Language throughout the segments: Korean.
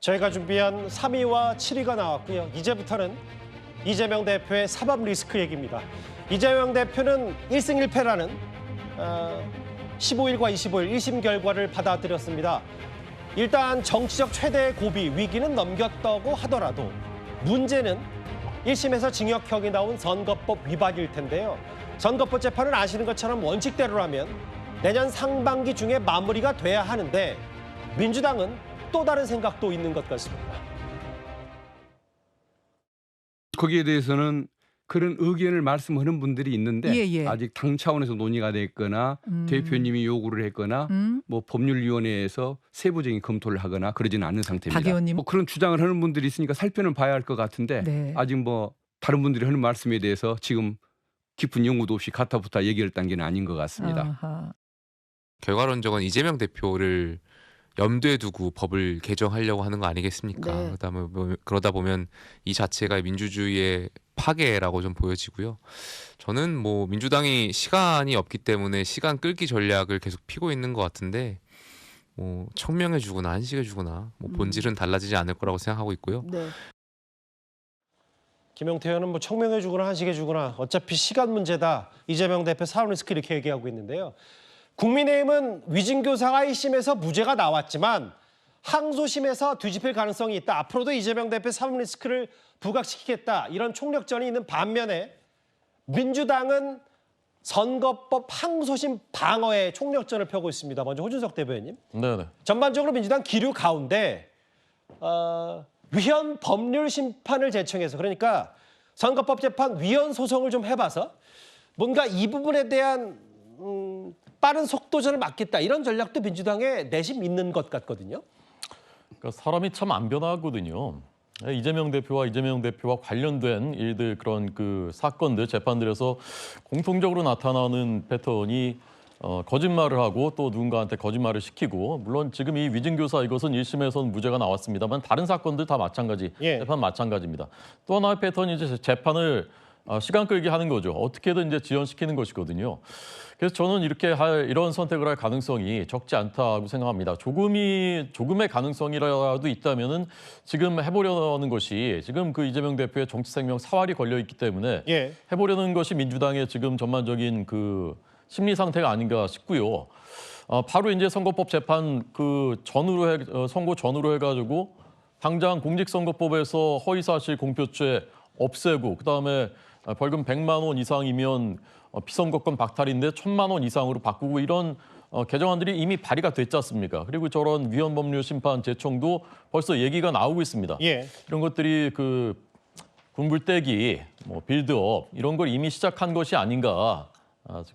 저희가 준비한 3위와 7위가 나왔고요. 이제부터는 이재명 대표의 사법 리스크 얘기입니다. 이재명 대표는 1승 1패라는 15일과 25일 1심 결과를 받아들였습니다. 일단 정치적 최대의 고비, 위기는 넘겼다고 하더라도 문제는 1심에서 징역형이 나온 선거법 위반일 텐데요. 선거법 재판은 아시는 것처럼 원칙대로라면 내년 상반기 중에 마무리가 돼야 하는데 민주당은 또 다른 생각도 있는 것 같습니다. 거기에 대해서는 그런 의견을 말씀하는 분들이 있는데 아직 당 차원에서 논의가 됐거나 대표님이 요구를 했거나 뭐 법률위원회에서 세부적인 검토를 하거나 그러지는 않는 상태입니다. 박 의원님. 뭐 그런 주장을 하는 분들이 있으니까 살펴는 봐야 할 것 같은데 네. 아직 뭐 다른 분들이 하는 말씀에 대해서 지금 깊은 연구도 없이 가타부타 얘기할 단계는 아닌 것 같습니다. 아하. 결과론적은 이재명 대표를 염두에 두고 법을 개정하려고 하는 거 아니겠습니까? 네. 그러다 보면 이 자체가 민주주의의 파괴라고 좀 보여지고요. 저는 뭐 민주당이 시간이 없기 때문에 시간 끌기 전략을 계속 피고 있는 것 같은데 뭐 청명해 주거나 한식해 주거나 뭐 본질은 달라지지 않을 거라고 생각하고 있고요. 네. 김용태 의원은 뭐 청명해 주거나 한식해 주거나 어차피 시간 문제다. 이재명 대표 사법 리스크 이렇게 얘기하고 있는데요. 국민의힘은 위증교사가 1심에서 무죄가 나왔지만 항소심에서 뒤집힐 가능성이 있다. 앞으로도 이재명 대표 사법 리스크를 부각시키겠다. 이런 총력전이 있는 반면에 민주당은 선거법 항소심 방어에 총력전을 펴고 있습니다. 먼저 호준석 대변인. 네네. 전반적으로 민주당 기류 가운데 위헌 법률 심판을 제청해서 그러니까 선거법 재판 위헌 소송을 좀 해봐서 뭔가 이 부분에 대한 빠른 속도전을 막겠다 이런 전략도 민주당에 내심 있는 것 같거든요. 그러니까 사람이 참 안 변하거든요. 이재명 대표와 관련된 일들 그런 그 사건들 재판들에서 공통적으로 나타나는 패턴이 거짓말을 하고 또 누군가한테 거짓말을 시키고 물론 지금 이 위증교사 이것은 1심에서는 무죄가 나왔습니다만 다른 사건들 다 마찬가지 재판 마찬가지입니다. 또 하나의 패턴이 이제 재판을 시간 끌게 하는 거죠. 어떻게든 이제 지연시키는 것이거든요. 그래서 저는 이런 선택을 할 가능성이 적지 않다고 생각합니다. 조금의 가능성이라도 있다면은 지금 해보려는 것이 지금 그 이재명 대표의 정치 생명 사활이 걸려 있기 때문에 해보려는 것이 민주당의 지금 전반적인 그 심리 상태가 아닌가 싶고요. 바로 이제 선거법 재판 선고 전후로 해가지고 당장 공직선거법에서 허위사실 공표죄 없애고 그다음에 벌금 100만 원 이상이면 피선거권 박탈인데 1000만 원 이상으로 바꾸고 이런 개정안들이 이미 발의가 됐지 않습니까? 그리고 저런 위헌 법률 심판 제청도 벌써 얘기가 나오고 있습니다. 이런 것들이 그 군불대기, 뭐 빌드업 이런 걸 이미 시작한 것이 아닌가.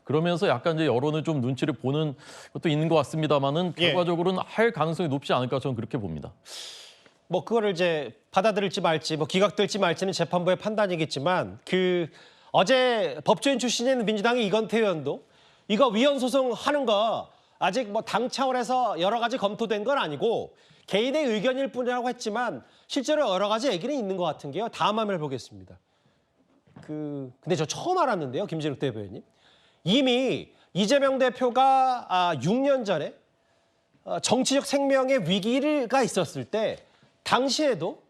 그러면서 약간 이제 여론을 좀 눈치를 보는 것도 있는 것 같습니다만은 결과적으로는 할 가능성이 높지 않을까 저는 그렇게 봅니다. 뭐 그거를 이제 받아들일지 말지 뭐 기각될지 말지는 재판부의 판단이겠지만 어제 법조인 출신인 민주당의 이건태 의원도 이거 위헌 소송하는 거 아직 뭐 당 차원에서 여러 가지 검토된 건 아니고 개인의 의견일 뿐이라고 했지만 실제로 여러 가지 얘기는 있는 것 같은 게요. 다음 화면을 보겠습니다. 근데 저 처음 알았는데요, 김진욱 대변인. 이미 이재명 대표가 6년 전에 정치적 생명의 위기가 있었을 때 당시에도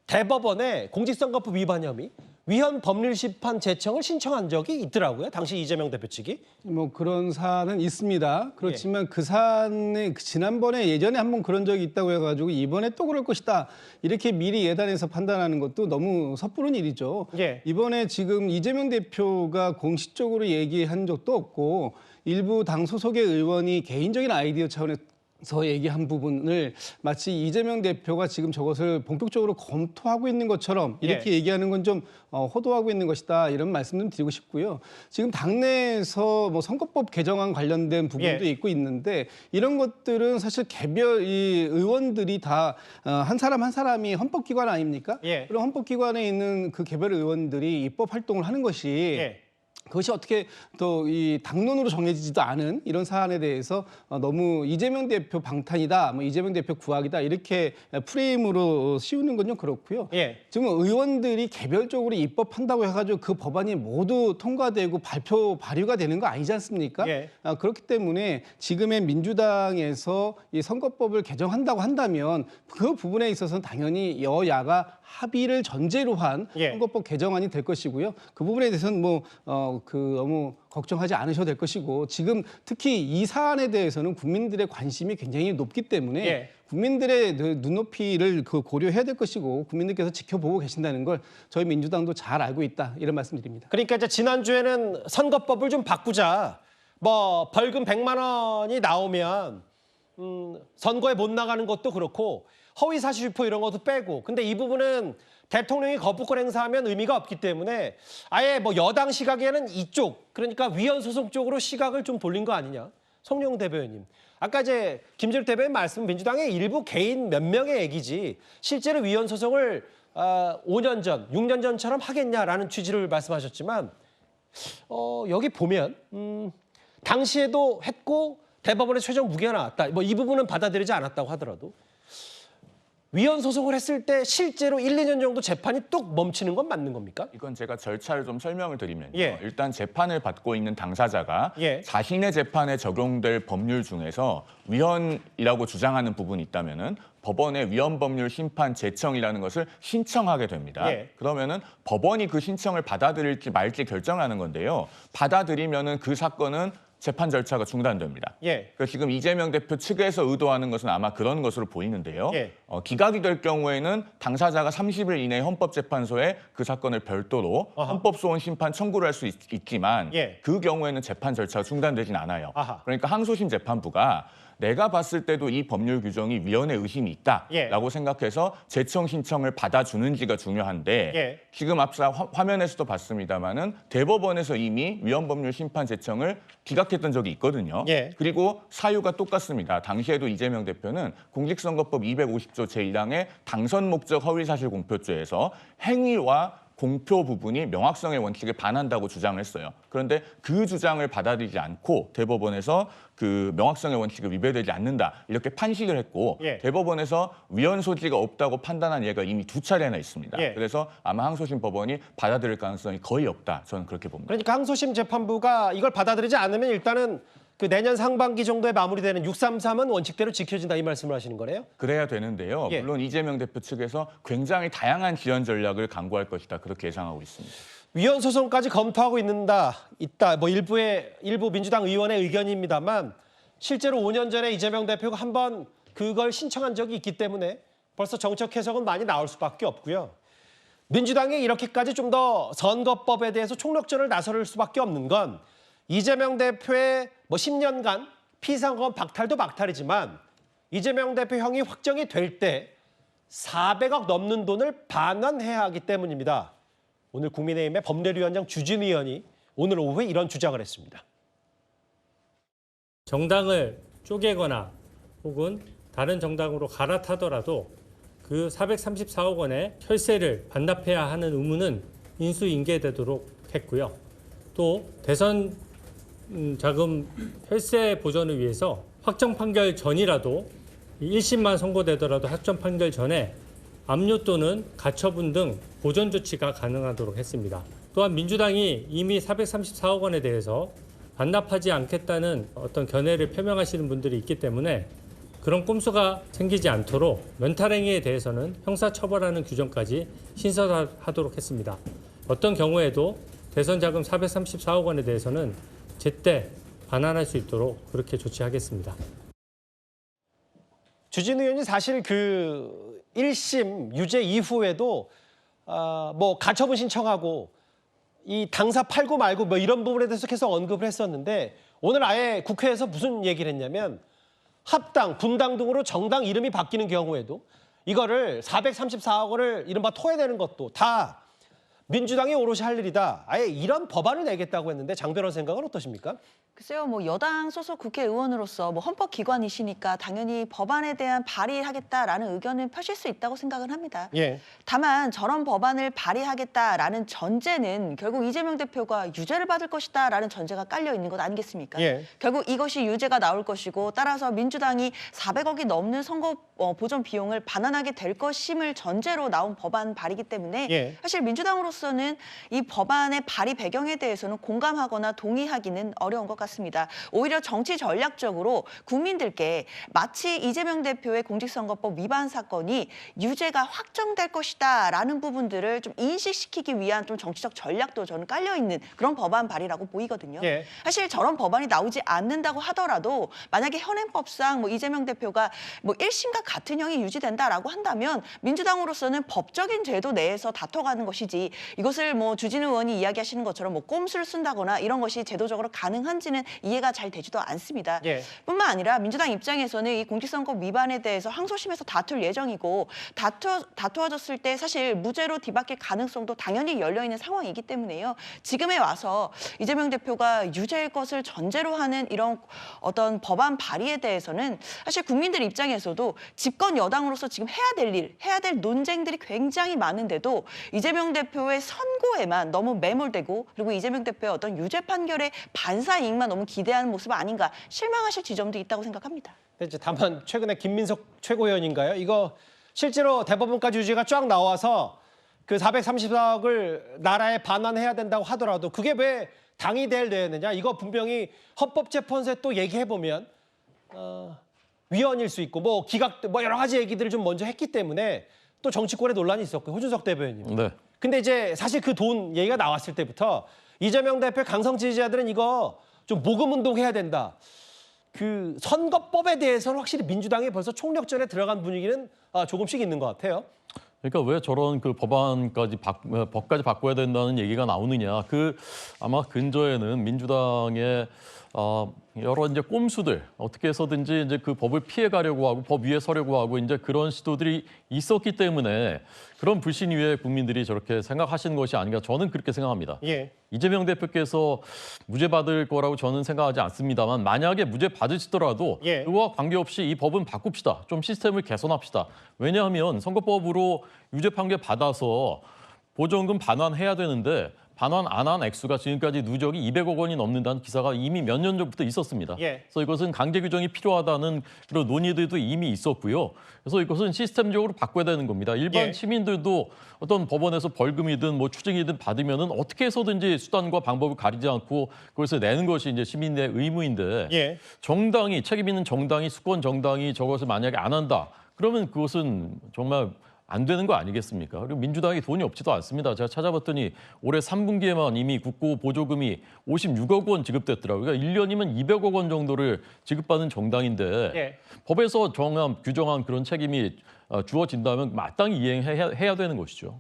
대법원에 공직선거법 위반 혐의, 위헌 법률 심판 제청을 신청한 적이 있더라고요. 당시 이재명 대표 측이. 뭐 그런 사안은 있습니다. 그렇지만 그 사안에 지난번에 예전에 한번 그런 적이 있다고 해가지고 이번에 또 그럴 것이다. 이렇게 미리 예단해서 판단하는 것도 너무 섣부른 일이죠. 이번에 지금 이재명 대표가 공식적으로 얘기한 적도 없고 일부 당 소속의 의원이 개인적인 아이디어 차원에서 얘기한 부분을 마치 이재명 대표가 지금 저것을 본격적으로 검토하고 있는 것처럼 이렇게 얘기하는 건 좀 호도하고 있는 것이다 이런 말씀 좀 드리고 싶고요. 지금 당내에서 뭐 선거법 개정안 관련된 부분도 있고 있는데 이런 것들은 사실 개별 이 의원들이 다 한 사람 한 사람이 헌법기관 아닙니까? 그럼 헌법기관에 있는 그 개별 의원들이 입법 활동을 하는 것이 그것이 어떻게 또 이 당론으로 정해지지도 않은 이런 사안에 대해서 너무 이재명 대표 방탄이다, 뭐 이재명 대표 구악이다 이렇게 프레임으로 씌우는 건 좀 그렇고요. 예. 지금 의원들이 개별적으로 입법한다고 해가지고 그 법안이 모두 통과되고 발의가 되는 거 아니지 않습니까? 예. 그렇기 때문에 지금의 민주당에서 이 선거법을 개정한다고 한다면 그 부분에 있어서는 당연히 여야가 합의를 전제로 한 예. 선거법 개정안이 될 것이고요. 그 부분에 대해서는 너무 걱정하지 않으셔도 될 것이고 지금 특히 이 사안에 대해서는 국민들의 관심이 굉장히 높기 때문에 예. 국민들의 눈높이를 고려해야 될 것이고 국민들께서 지켜보고 계신다는 걸 저희 민주당도 잘 알고 있다 이런 말씀드립니다. 그러니까 이제 지난주에는 선거법을 좀 바꾸자. 뭐 벌금 100만 원이 나오면 선거에 못 나가는 것도 그렇고 허위 사실 유포 이런 것도 빼고. 근데 이 부분은 대통령이 거부권 행사하면 의미가 없기 때문에 아예 뭐 여당 시각에는 이쪽, 그러니까 위헌 소송 쪽으로 시각을 좀 돌린 거 아니냐. 성룡 대변인. 아까 이제 김재룡 대변인 말씀 민주당의 일부 개인 몇 명의 얘기지 실제로 위헌 소송을 5년 전, 6년 전처럼 하겠냐라는 취지를 말씀하셨지만 여기 보면 당시에도 했고 대법원에 최종 무죄가 나왔다. 뭐 이 부분은 받아들이지 않았다고 하더라도 위헌 소송을 했을 때 실제로 1, 2년 정도 재판이 뚝 멈추는 건 맞는 겁니까? 이건 제가 절차를 좀 설명을 드리면요. 예. 일단 재판을 받고 있는 당사자가 예. 자신의 재판에 적용될 법률 중에서 위헌이라고 주장하는 부분이 있다면은 법원에 위헌법률 심판 제청이라는 것을 신청하게 됩니다. 예. 그러면은 법원이 그 신청을 받아들일지 말지 결정하는 건데요. 받아들이면은 그 사건은 재판 절차가 중단됩니다. 예. 그러니까 지금 이재명 대표 측에서 의도하는 것은 아마 그런 것으로 보이는데요. 예. 기각이 될 경우에는 당사자가 30일 이내에 헌법재판소에 그 사건을 별도로 아하. 헌법소원 심판 청구를 할 수 있지만 예. 그 경우에는 재판 절차가 중단되진 않아요. 아하. 그러니까 항소심 재판부가 내가 봤을 때도 이 법률 규정이 위헌의 의심이 있다라고 예. 생각해서 재청 신청을 받아주는지가 중요한데 예. 지금 앞서 화면에서도 봤습니다마는 대법원에서 이미 위헌법률 심판 제청을 기각했던 적이 있거든요. 예. 그리고 사유가 똑같습니다. 당시에도 이재명 대표는 공직선거법 250조 제1항의 당선 목적 허위사실 공표죄에서 행위와 공표 부분이 명확성의 원칙에 반한다고 주장했어요. 그런데 그 주장을 받아들이지 않고 대법원에서 그 명확성의 원칙을 위배되지 않는다 이렇게 판시를 했고 예. 대법원에서 위헌 소지가 없다고 판단한 예가 이미 2차례나 있습니다. 예. 그래서 아마 항소심 법원이 받아들일 가능성이 거의 없다. 저는 그렇게 봅니다. 그러니까 항소심 재판부가 이걸 받아들이지 않으면 일단은 그 내년 상반기 정도에 마무리되는 633은 원칙대로 지켜진다 이 말씀을 하시는 거네요? 그래야 되는데요. 예. 물론 이재명 대표 측에서 굉장히 다양한 지연 전략을 강구할 것이다. 그렇게 예상하고 있습니다. 위헌 소송까지 검토하고 있다. 뭐 일부 민주당 의원의 의견입니다만 실제로 5년 전에 이재명 대표가 한번 그걸 신청한 적이 있기 때문에 벌써 정책 해석은 많이 나올 수밖에 없고요. 민주당이 이렇게까지 좀 더 선거법에 대해서 총력전을 나설 수밖에 없는 건 이재명 대표의 뭐 10년간 피상권 박탈도 박탈이지만 이재명 대표 형이 확정이 될 때 400억 넘는 돈을 반환해야 하기 때문입니다. 오늘 국민의힘의 법률위원장 주진 의원이 오늘 오후에 이런 주장을 했습니다. 정당을 쪼개거나 혹은 다른 정당으로 갈아타더라도 그 434억 원의 혈세를 반납해야 하는 의무는 인수인계되도록 했고요. 또 대선 자금 혈세 보전을 위해서 확정 판결 전이라도 1심만 선고되더라도 확정 판결 전에 압류 또는 가처분 등 보전 조치가 가능하도록 했습니다. 또한 민주당이 이미 434억 원에 대해서 반납하지 않겠다는 어떤 견해를 표명하시는 분들이 있기 때문에 그런 꼼수가 생기지 않도록 면탈행위에 대해서는 형사처벌하는 규정까지 신설하도록 했습니다. 어떤 경우에도 대선 자금 434억 원에 대해서는 제때 반환할 수 있도록 그렇게 조치하겠습니다. 주진 의원이 사실 그 1심 유죄 이후에도 뭐 가처분 신청하고 이 당사 팔고 말고 뭐 이런 부분에 대해서 계속 언급을 했었는데 오늘 아예 국회에서 무슨 얘기를 했냐면 합당, 분당 등으로 정당 이름이 바뀌는 경우에도 이거를 434억 원을 이른바 토해내는 것도 다 민주당이 오롯이 할 일이다. 아예 이런 법안을 내겠다고 했는데 장 변호사 생각은 어떠십니까? 글쎄요, 뭐 여당 소속 국회의원으로서 뭐 헌법기관이시니까 당연히 법안에 대한 발의하겠다라는 의견을 펴실 수 있다고 생각은 합니다. 예. 다만 저런 법안을 발의하겠다라는 전제는 결국 이재명 대표가 유죄를 받을 것이다라는 전제가 깔려 있는 것 아니겠습니까? 예. 결국 이것이 유죄가 나올 것이고 따라서 민주당이 400억이 넘는 선거 보전 비용을 반환하게 될 것임을 전제로 나온 법안 발의이기 때문에 예. 사실 민주당으로서는 이 법안의 발의 배경에 대해서는 공감하거나 동의하기는 어려운 것 같습니다. 오히려 정치 전략적으로 국민들께 마치 이재명 대표의 공직선거법 위반 사건이 유죄가 확정될 것이다라는 부분들을 좀 인식시키기 위한 좀 정치적 전략도 저는 깔려 있는 그런 법안 발의라고 보이거든요. 예. 사실 저런 법안이 나오지 않는다고 하더라도 만약에 현행법상 뭐 이재명 대표가 뭐 1심과 같은 형이 유지된다라고 한다면 민주당으로서는 법적인 제도 내에서 다퉈가는 것이지 이것을 뭐 주진우 의원이 이야기하시는 것처럼 뭐 꼼수를 쓴다거나 이런 것이 제도적으로 가능한지는 이해가 잘 되지도 않습니다. 예. 뿐만 아니라 민주당 입장에서는 이 공직선거법 위반에 대해서 항소심에서 다툴 예정이고 다투어졌을 때 사실 무죄로 뒤바뀔 가능성도 당연히 열려 있는 상황이기 때문에요. 지금에 와서 이재명 대표가 유죄일 것을 전제로 하는 이런 어떤 법안 발의에 대해서는 사실 국민들 입장에서도 집권 여당으로서 지금 해야 될 논쟁들이 굉장히 많은데도 이재명 대표의 선고에만 너무 매몰되고 그리고 이재명 대표의 어떤 유죄 판결의 반사 이익만 너무 기대하는 모습 아닌가 실망하실 지점도 있다고 생각합니다. 이제 다만 최근에 김민석 최고위원인가요? 이거 실제로 대법원까지 유죄가 쫙 나와서 그 434억을 나라에 반환해야 된다고 하더라도 그게 왜 당이 될 뇌였느냐? 이거 분명히 헌법재판소에 또 얘기해 보면 위헌일 수 있고 뭐 기각 뭐 여러 가지 얘기들을 좀 먼저 했기 때문에 또 정치권에 논란이 있었고 호준석 대변인. 네. 근데 이제 사실 그 돈 얘기가 나왔을 때부터 이재명 대표 강성 지지자들은 이거 좀 모금 운동해야 된다. 그 선거법에 대해서는 확실히 민주당이 벌써 총력전에 들어간 분위기는 조금씩 있는 것 같아요. 그러니까 왜 저런 그 법까지 바꿔야 된다는 얘기가 나오느냐. 아마 근저에는 민주당의 여러 이제 꼼수들 어떻게 해서든지 이제 그 법을 피해 가려고 하고 법 위에 서려고 하고 이제 그런 시도들이 있었기 때문에 그런 불신 위에 국민들이 저렇게 생각하시는 것이 아닌가 저는 그렇게 생각합니다. 예. 이재명 대표께서 무죄 받을 거라고 저는 생각하지 않습니다만 만약에 무죄 받으시더라도 예. 그와 관계없이 이 법은 바꿉시다. 좀 시스템을 개선합시다. 왜냐하면 선거법으로 유죄 판결 받아서 보조금 반환해야 되는데 반환 안 한 액수가 지금까지 누적이 200억 원이 넘는다는 기사가 이미 몇 년 전부터 있었습니다. 예. 그래서 이것은 강제 규정이 필요하다는 그런 논의들도 이미 있었고요. 그래서 이것은 시스템적으로 바꿔야 되는 겁니다. 일반 예. 시민들도 어떤 법원에서 벌금이든 뭐 추징이든 받으면은 어떻게 해서든지 수단과 방법을 가리지 않고 그것을 내는 것이 이제 시민의 의무인데 예. 정당이 책임 있는 정당이 수권 정당이 저것을 만약에 안 한다. 그러면 그것은 정말 안 되는 거 아니겠습니까? 그리고 민주당이 돈이 없지도 않습니다. 제가 찾아봤더니 올해 3분기에만 이미 국고 보조금이 56억 원 지급됐더라고요. 그러니까 1년이면 200억 원 정도를 지급받는 정당인데 예. 법에서 규정한 그런 책임이 주어진다면 마땅히 이행해야 되는 것이죠.